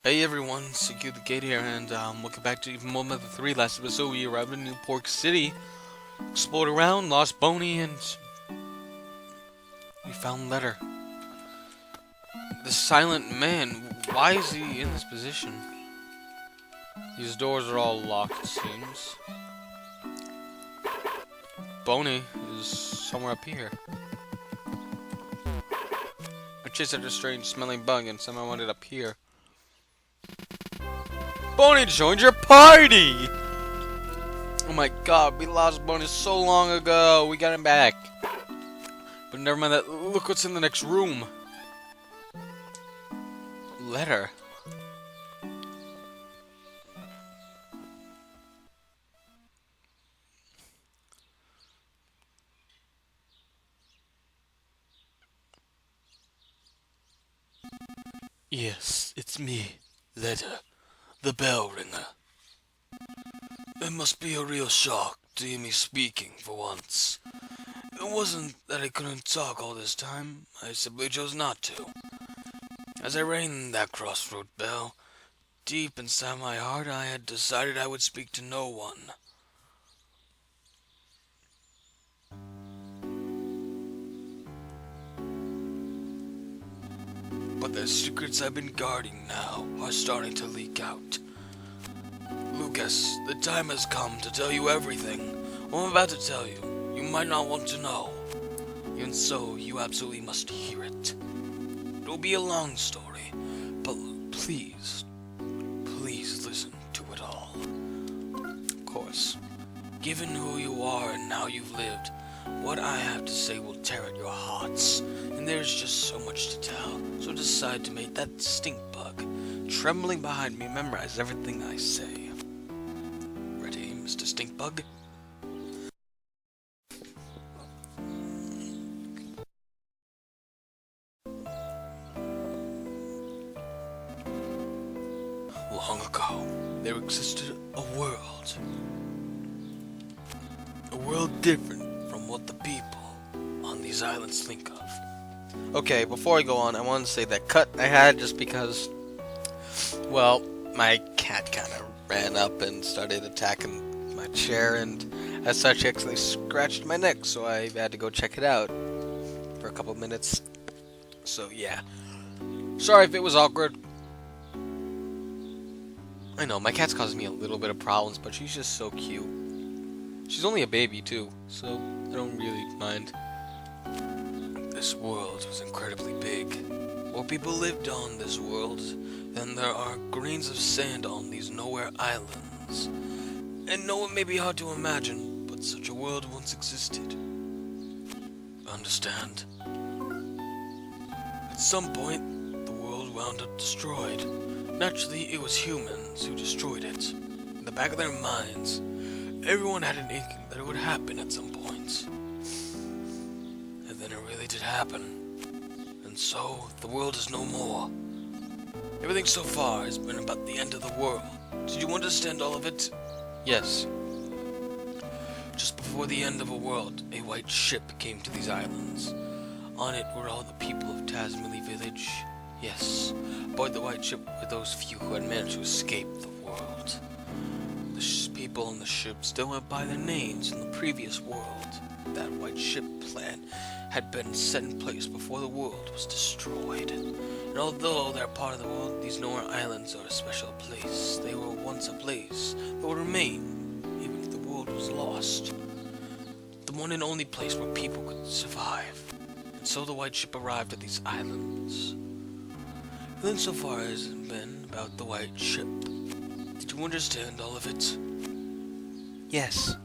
Hey everyone, Secure the Gate here, and welcome back to even more Mother 3. Last episode, we arrived in New Pork City, explored around, lost Boney, and we found Letter. The silent man, why is he in this position? These doors are all locked, it seems. Boney is somewhere up here. I chased after a strange smelling bug and somehow ended up here. Boney joined your party! Oh my god, we lost Boney so long ago. We got him back. But never mind that. Look what's in the next room. Letter. Yes, it's me, Letter, the bell ringer. It must be a real shock to hear me speaking for once. It wasn't that I couldn't talk all this time, I simply chose not to. As I rang that crossroad bell, deep inside my heart I had decided I would speak to no one. But the secrets I've been guarding now are starting to leak out. Lucas, the time has come to tell you everything. What I'm about to tell you, you might not want to know. Even so, you absolutely must hear it. It will be a long story, but please listen to it all. Of course, given who you are and how you've lived, what I have to say will tear at your hearts, and there's just so much to tell, so decide to make that stink bug, trembling behind me, memorize everything I say. Ready, Mr. Stinkbug? Long ago, there existed a world. A world different from what the people on these islands think of. Okay, before I go on, I want to say that cut I had just because, well, my cat kind of ran up and started attacking my chair, and as such, actually scratched my neck, so I had to go check it out for a couple minutes. So, yeah. Sorry if it was awkward. I know, my cat's causing me a little bit of problems, but she's just so cute. She's only a baby, too, so I don't really mind. This world was incredibly big. More people lived on this world than there are grains of sand on these nowhere islands. And no, it may be hard to imagine, but such a world once existed. Understand? At some point, the world wound up destroyed. Naturally, it was humans who destroyed it. In the back of their minds, everyone had an inkling that it would happen at some point. And then it really did happen. And so, the world is no more. Everything so far has been about the end of the world. Did you understand all of it? Yes. Just before the end of a world, a white ship came to these islands. On it were all the people of Tasmily village. Yes, aboard the white ship were those few who had managed to escape the world. The people on the ship still went by their names in the previous world. That white ship plan had been set in place before the world was destroyed. And although they're part of the world, these nowhere islands are a special place. They were once a place that would remain, even if the world was lost. The one and only place where people could survive. And so the white ship arrived at these islands. And then so far as it been about the white ship. Did you understand all of it? Yes.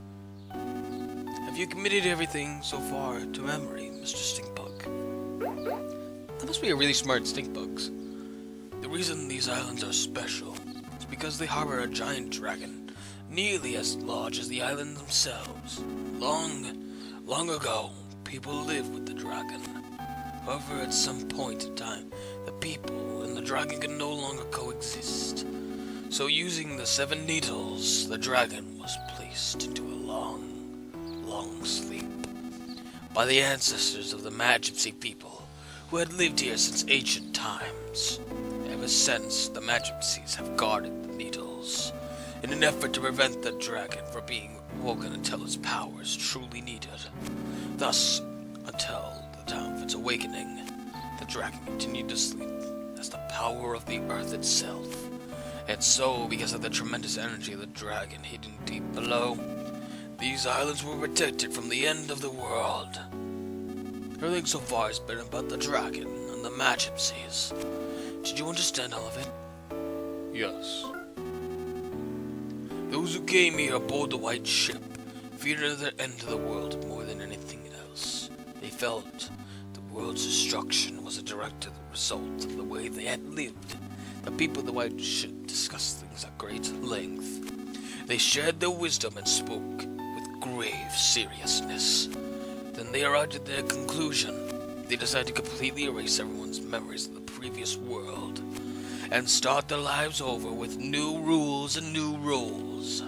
Have you committed everything so far to memory, Mr. Stinkbug? That must be a really smart stinkbugs. The reason these islands are special is because they harbor a giant dragon, nearly as large as the island themselves. Long ago, people lived with the dragon. However, at some point in time, the people and the dragon could no longer coexist. So using the 7 needles, the dragon was placed into a long sleep by the ancestors of the Mad Gypsy people who had lived here since ancient times. Ever since, the Magicies have guarded the needles, in an effort to prevent the dragon from being woken until its power is truly needed. Thus, until the time of its awakening, the dragon continued to sleep as the power of the earth itself. And so, because of the tremendous energy of the dragon hidden deep below, these islands were protected from the end of the world. Everything so far has been about the dragon and the Magicies. Did you understand all of it? Yes. Those who came here aboard the white ship feared the end of the world more than anything else. They felt the world's destruction was a direct result of the way they had lived. The people of the white ship discussed things at great length. They shared their wisdom and spoke with grave seriousness. Then they arrived at their conclusion. They decided to completely erase everyone's memories of the previous world and start their lives over with new rules and new roles.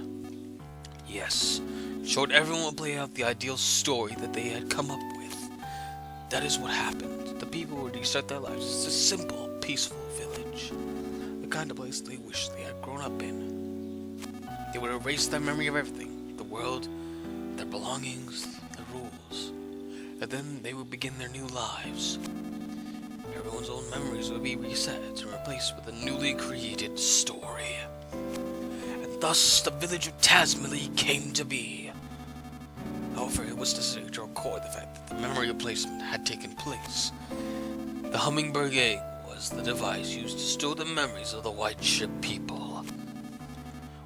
Yes, in short, everyone would play out the ideal story that they had come up with. That is what happened. The people would restart their lives as a simple, peaceful village. The kind of place they wished they had grown up in. They would erase their memory of everything, the world, their belongings, their rules. And then they would begin their new lives. Everyone's old memories would be reset and replaced with a newly created story. And thus the village of Tasmily came to be. However, it was necessary to record the fact that the memory replacement had taken place. The hummingbird egg was the device used to store the memories of the white ship people.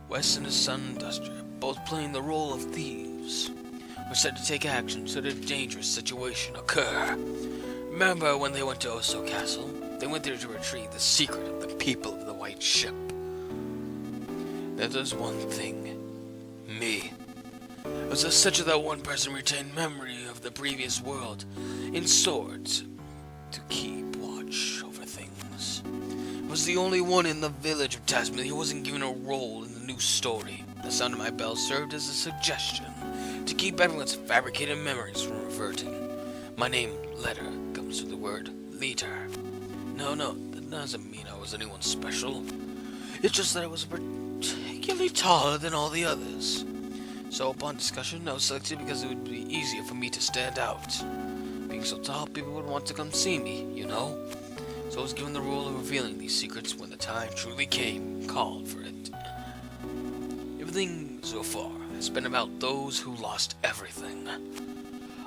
Wes and his son Duster, both playing the role of thieves, were set to take action should a dangerous situation occur. Remember when they went to Oso Castle? They went there to retrieve the secret of the people of the white ship. There's one thing. Me. It was such that one person retained memory of the previous world, in sorts, to keep watch over things. I was the only one in the village of Tasmania who wasn't given a role in the new story. The sound of my bell served as a suggestion to keep everyone's fabricated memories from reverting. My name, Letter, comes from the word leader. No, that doesn't mean I was anyone special. It's just that I was particularly taller than all the others. So upon discussion, I was selected because it would be easier for me to stand out. Being so tall, people would want to come see me, you know? So I was given the role of revealing these secrets when the time truly came, called for it. Everything so far has been about those who lost everything.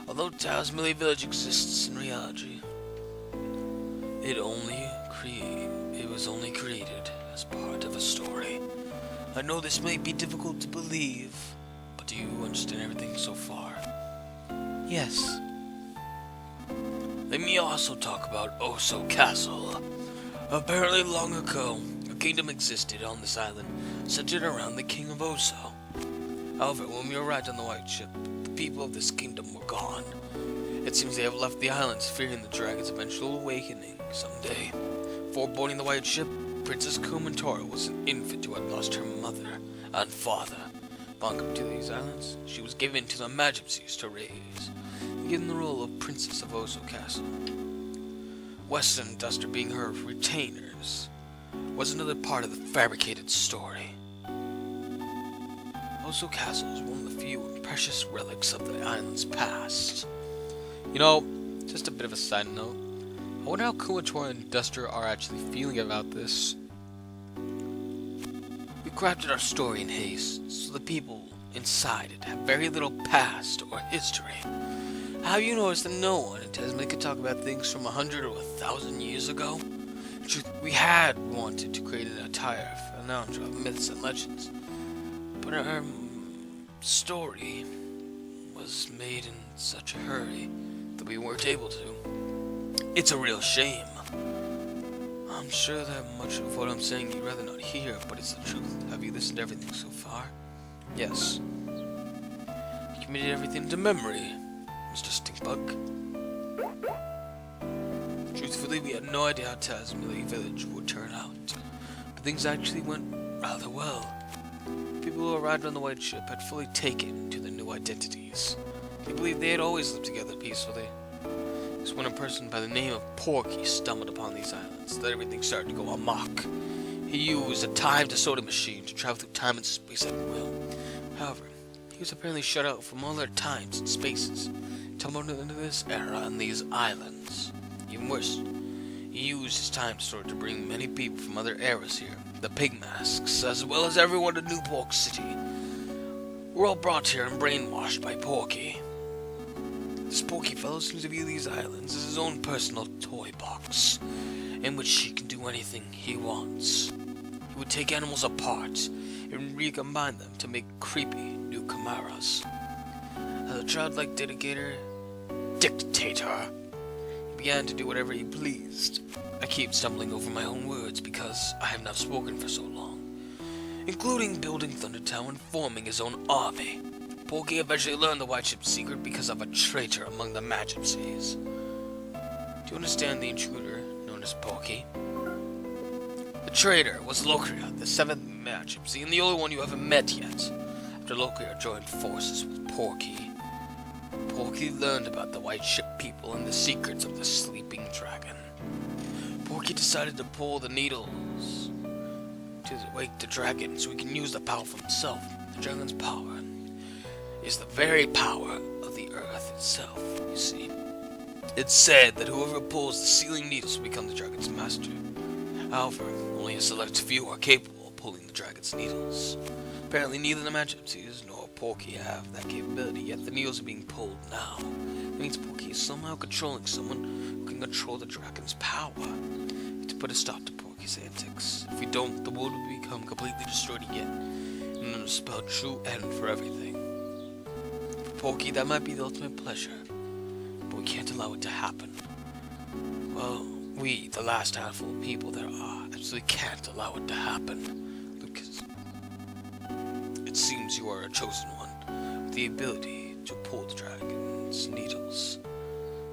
Although Tasmily Village exists in reality, it was only created as part of a story. I know this may be difficult to believe, but do you understand everything so far? Yes. Let me also talk about Oso Castle. Apparently long ago, a kingdom existed on this island, centered around the king of Oso. However, when we arrived on the white ship, the people of this kingdom were gone. It seems they have left the islands, fearing the dragon's eventual awakening someday. Before boarding the white ship, Princess Kumantora was an infant who had lost her mother and father. Upon coming to these islands, she was given to the Magicies to raise, given the role of Princess of Oso Castle. Wes and Duster being her retainers was another part of the fabricated story. Oso Castle is one of the few and precious relics of the island's past. You know, just a bit of a side note. I wonder how Kumatora and Duster are actually feeling about this. We crafted our story in haste, so the people inside it have very little past or history. Have you noticed that no one in Tasmania could talk about things from 100 or 1,000 years ago? In truth, we had wanted to create an entire phenomenon of myths and legends, but our story was made in such a hurry that we weren't able to. It's a real shame. I'm sure that much of what I'm saying you'd rather not hear, but it's the truth. Have you listened to everything so far? Yes. You committed everything to memory, Mr. Stinkbug. Truthfully, we had no idea how Tasmania Village would turn out, but things actually went rather well. People who arrived on the white ship had fully taken to their new identities. They believed they had always lived together peacefully. It was when a person by the name of Porky stumbled upon these islands islands that everything started to go amok. He used a time-distorting machine to travel through time and space at will. However, he was apparently shut out from all other times and spaces, tumbled into this era on these islands. Even worse, he used his time distorter to bring many people from other eras here. The pig masks, as well as everyone in New Pork City, were all brought here and brainwashed by Porky. This Porky fellow seems to view these islands as his own personal toy box, in which he can do anything he wants. He would take animals apart and recombine them to make creepy new chimeras. As a childlike dictator, he began to do whatever he pleased. I keep stumbling over my own words because I have not spoken for so long, including building Thundertown and forming his own army. Porky eventually learned the White Ship's secret because of a traitor among the Majesties. Do you understand the intruder known as Porky? The traitor was Locria, the 7th Majesty, and the only one you haven't met yet. After Locria joined forces with Porky, Porky learned about the White Ship people and the secrets of the sleeping dragon. Porky decided to pull the needles to wake the dragon so he can use the power for himself. The dragon's power is the very power of the earth itself, you see. It's said that whoever pulls the sealing needles will become the dragon's master. However, only a select few are capable of pulling the dragon's needles. Apparently neither the Majesties nor Porky have that capability, yet the needles are being pulled now. That means Porky is somehow controlling someone who can control the dragon's power. To put a stop to Porky's antics. If we don't, the world will become completely destroyed again, and it'll spell true end for everything. For Porky, that might be the ultimate pleasure, but we can't allow it to happen. Well, we, the last handful of people there are, absolutely can't allow it to happen. Lucas, it seems you are a chosen one, with the ability to pull the dragon's needles,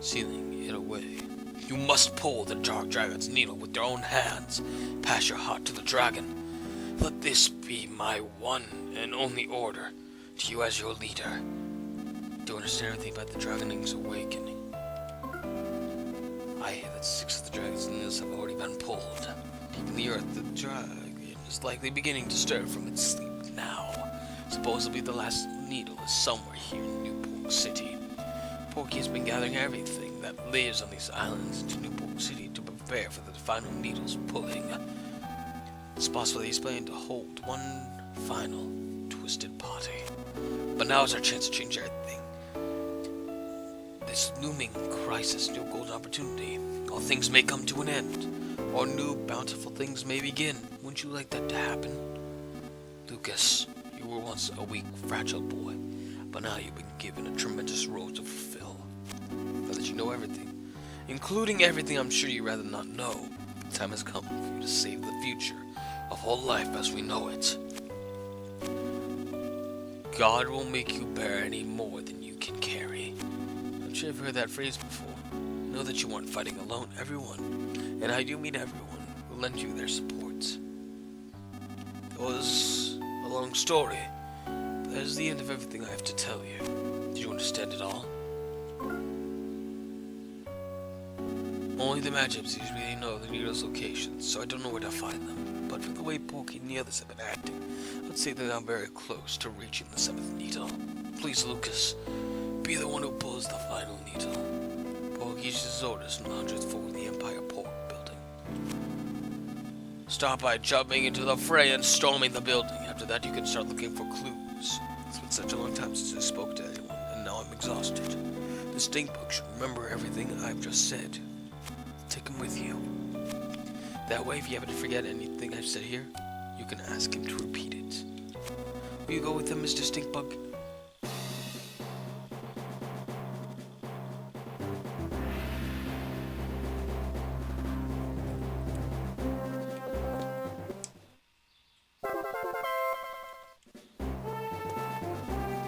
sealing it away. You must pull the dark dragon's needle with your own hands. Pass your heart to the dragon. Let this be my one and only order to you as your leader. Do you understand anything about the dragon's awakening? I hear that 6 of the dragon's needles have already been pulled. Deep in the earth, the dragon is likely beginning to stir from its sleep now. Supposedly the last needle is somewhere here in New Pork City. Porky has been gathering everything that lives on these islands into New Pork City to prepare for the final needle's pulling. It's possible he's planning to hold one final twisted party. But now is our chance to change everything. This looming crisis, new golden opportunity. All things may come to an end, or new bountiful things may begin. Wouldn't you like that to happen? Lucas, you were once a weak, fragile boy, but now you've been given a tremendous role to fulfill. Now that you know everything, including everything I'm sure you'd rather not know, the time has come for you to save the future of all life as we know it. God won't make you bear any more than you can carry. I'm sure you've heard that phrase before. Know that you aren't fighting alone. Everyone, and I do mean everyone, will lend you their support. It was a long story, but that is the end of everything I have to tell you. Did you understand it all? Only the Majesties really know the needle's location, so I don't know where to find them. But from the way Porky and the others have been acting, I'd say that I'm very close to reaching the 7th needle. Please, Lucas, be the one who pulls the final needle. Porky gives his orders on the 100th floor of the Empire Pork Building. Start by jumping into the fray and storming the building. After that, you can start looking for clues. It's been such a long time since I spoke to anyone, and now I'm exhausted. The stink bug should remember everything I've just said. Take him with you. That way, if you happen to forget anything I've said here, you can ask him to repeat it. Will you go with him, Mr. Stinkbug?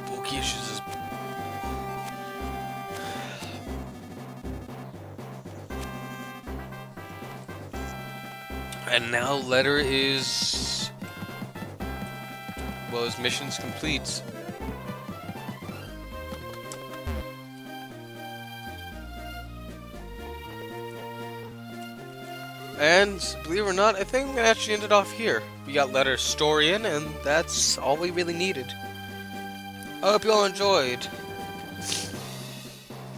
Porky issues his... And now Letter is... well, his mission's complete. And believe it or not, I think it actually ended off here. We got letter story in, and that's all we really needed. I hope you all enjoyed.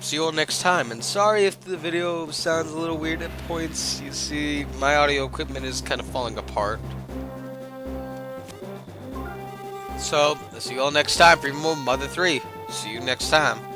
See you all next time, and sorry if the video sounds a little weird at points. You see, my audio equipment is kind of falling apart. So, I'll see you all next time for more Mother 3. See you next time.